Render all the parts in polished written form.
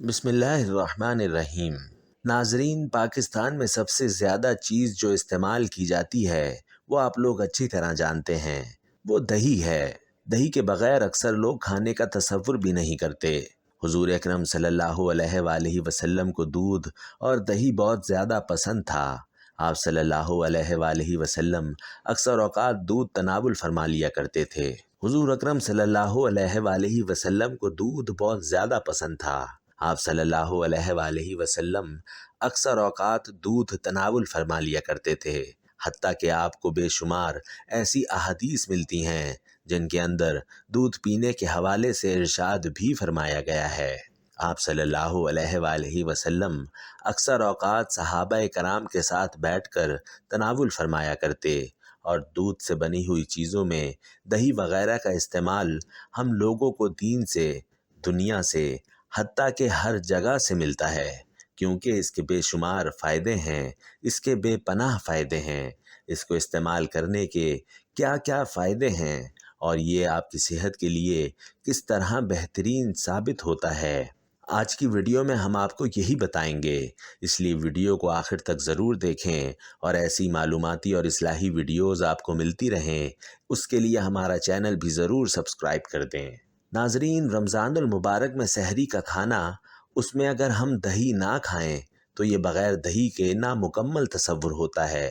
بسم اللہ الرحمن الرحیم۔ ناظرین، پاکستان میں سب سے زیادہ چیز جو استعمال کی جاتی ہے وہ آپ لوگ اچھی طرح جانتے ہیں، وہ دہی ہے۔ دہی کے بغیر اکثر لوگ کھانے کا تصور بھی نہیں کرتے۔ حضور اکرم صلی اللہ علیہ وآلہ وسلم کو دودھ اور دہی بہت زیادہ پسند تھا۔ آپ صلی اللہ علیہ وآلہ وسلم اکثر اوقات دودھ تناول فرما لیا کرتے تھے۔ حضور اکرم صلی اللہ علیہ وآلہ وسلم کو دودھ بہت زیادہ پسند تھا۔ آپ صلی اللہ علیہ وآلہ وسلم اکثر اوقات دودھ تناول فرما لیا کرتے تھے، حتیٰ کہ آپ کو بے شمار ایسی احادیث ملتی ہیں جن کے اندر دودھ پینے کے حوالے سے ارشاد بھی فرمایا گیا ہے۔ آپ صلی اللہ علیہ وآلہ وسلم اکثر اوقات صحابہ کرام کے ساتھ بیٹھ کر تناول فرمایا کرتے، اور دودھ سے بنی ہوئی چیزوں میں دہی وغیرہ کا استعمال ہم لوگوں کو دین سے، دنیا سے، حتیٰ کہ ہر جگہ سے ملتا ہے، کیونکہ اس کے بے شمار فائدے ہیں، اس کے بے پناہ فائدے ہیں۔ اس کو استعمال کرنے کے کیا کیا فائدے ہیں اور یہ آپ کی صحت کے لیے کس طرح بہترین ثابت ہوتا ہے، آج کی ویڈیو میں ہم آپ کو یہی بتائیں گے، اس لیے ویڈیو کو آخر تک ضرور دیکھیں اور ایسی معلوماتی اور اصلاحی ویڈیوز آپ کو ملتی رہیں، اس کے لیے ہمارا چینل بھی ضرور سبسکرائب کر دیں۔ ناظرین، رمضان المبارک میں سحری کا کھانا، اس میں اگر ہم دہی نہ کھائیں تو یہ بغیر دہی کے نامکمل تصور ہوتا ہے،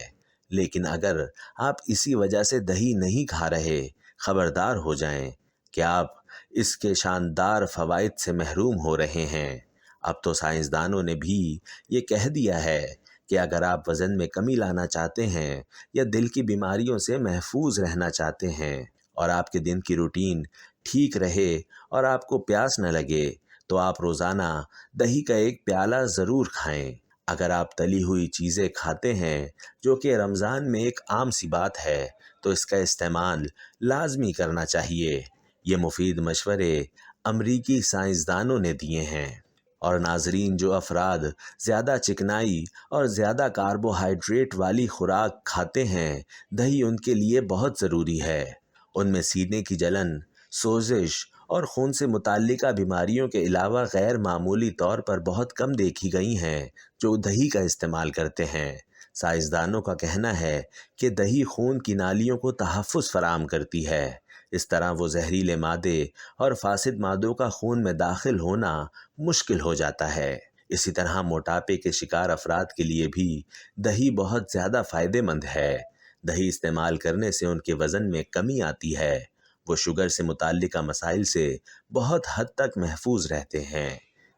لیکن اگر آپ اسی وجہ سے دہی نہیں کھا رہے، خبردار ہو جائیں کہ آپ اس کے شاندار فوائد سے محروم ہو رہے ہیں۔ اب تو سائنسدانوں نے بھی یہ کہہ دیا ہے کہ اگر آپ وزن میں کمی لانا چاہتے ہیں یا دل کی بیماریوں سے محفوظ رہنا چاہتے ہیں اور آپ کے دن کی روٹین ٹھیک رہے اور آپ کو پیاس نہ لگے، تو آپ روزانہ دہی کا ایک پیالہ ضرور کھائیں۔ اگر آپ تلی ہوئی چیزیں کھاتے ہیں، جو کہ رمضان میں ایک عام سی بات ہے، تو اس کا استعمال لازمی کرنا چاہیے۔ یہ مفید مشورے امریکی سائنسدانوں نے دیے ہیں۔ اور ناظرین، جو افراد زیادہ چکنائی اور زیادہ کاربوہائیڈریٹ والی خوراک کھاتے ہیں، دہی ان کے لیے بہت ضروری ہے۔ ان میں سینے کی جلن، سوزش اور خون سے متعلقہ بیماریوں کے علاوہ غیر معمولی طور پر بہت کم دیکھی گئی ہیں جو دہی کا استعمال کرتے ہیں۔ سائنسدانوں کا کہنا ہے کہ دہی خون کی نالیوں کو تحفظ فراہم کرتی ہے، اس طرح وہ زہریلے مادے اور فاسد مادوں کا خون میں داخل ہونا مشکل ہو جاتا ہے۔ اسی طرح موٹاپے کے شکار افراد کے لیے بھی دہی بہت زیادہ فائدہ مند ہے۔ دہی استعمال کرنے سے ان کے وزن میں کمی آتی ہے، وہ شوگر سے متعلقہ مسائل سے بہت حد تک محفوظ رہتے ہیں۔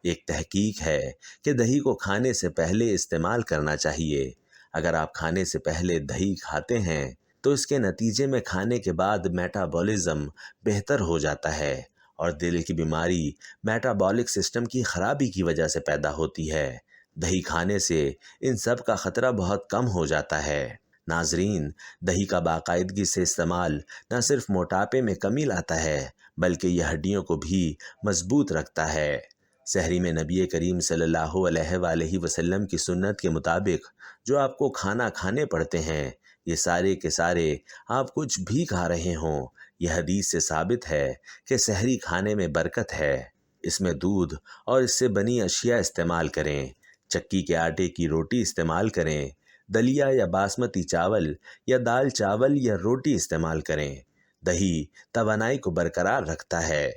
ایک تحقیق ہے کہ دہی کو کھانے سے پہلے استعمال کرنا چاہیے۔ اگر آپ کھانے سے پہلے دہی کھاتے ہیں تو اس کے نتیجے میں کھانے کے بعد میٹابولزم بہتر ہو جاتا ہے، اور دل کی بیماری میٹابولک سسٹم کی خرابی کی وجہ سے پیدا ہوتی ہے۔ دہی کھانے سے ان سب کا خطرہ بہت کم ہو جاتا ہے۔ ناظرین، دہی کا باقاعدگی سے استعمال نہ صرف موٹاپے میں کمی لاتا ہے بلکہ یہ ہڈیوں کو بھی مضبوط رکھتا ہے۔ سحری میں نبی کریم صلی اللہ علیہ وآلہ وسلم کی سنت کے مطابق جو آپ کو کھانا کھانے پڑتے ہیں، یہ سارے کے سارے آپ کچھ بھی کھا رہے ہوں، یہ حدیث سے ثابت ہے کہ سحری کھانے میں برکت ہے۔ اس میں دودھ اور اس سے بنی اشیاء استعمال کریں، چکی کے آٹے کی روٹی استعمال کریں، دلیا یا باسمتی چاول یا دال چاول یا روٹی استعمال کریں۔ دہی توانائی کو برقرار رکھتا ہے۔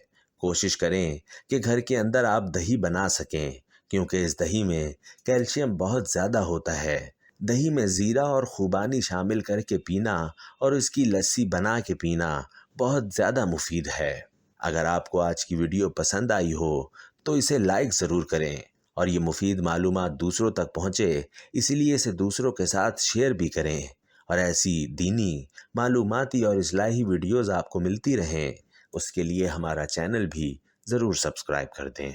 کوشش کریں کہ گھر کے اندر آپ دہی بنا سکیں، کیونکہ اس دہی میں کیلشیم بہت زیادہ ہوتا ہے۔ دہی میں زیرہ اور خوبانی شامل کر کے پینا اور اس کی لسی بنا کے پینا بہت زیادہ مفید ہے۔ اگر آپ کو آج کی ویڈیو پسند آئی ہو تو اسے لائک ضرور کریں، اور یہ مفید معلومات دوسروں تک پہنچے اسی لیے اسے دوسروں کے ساتھ شیئر بھی کریں، اور ایسی دینی، معلوماتی اور اصلاحی ویڈیوز آپ کو ملتی رہیں، اس کے لیے ہمارا چینل بھی ضرور سبسکرائب کر دیں۔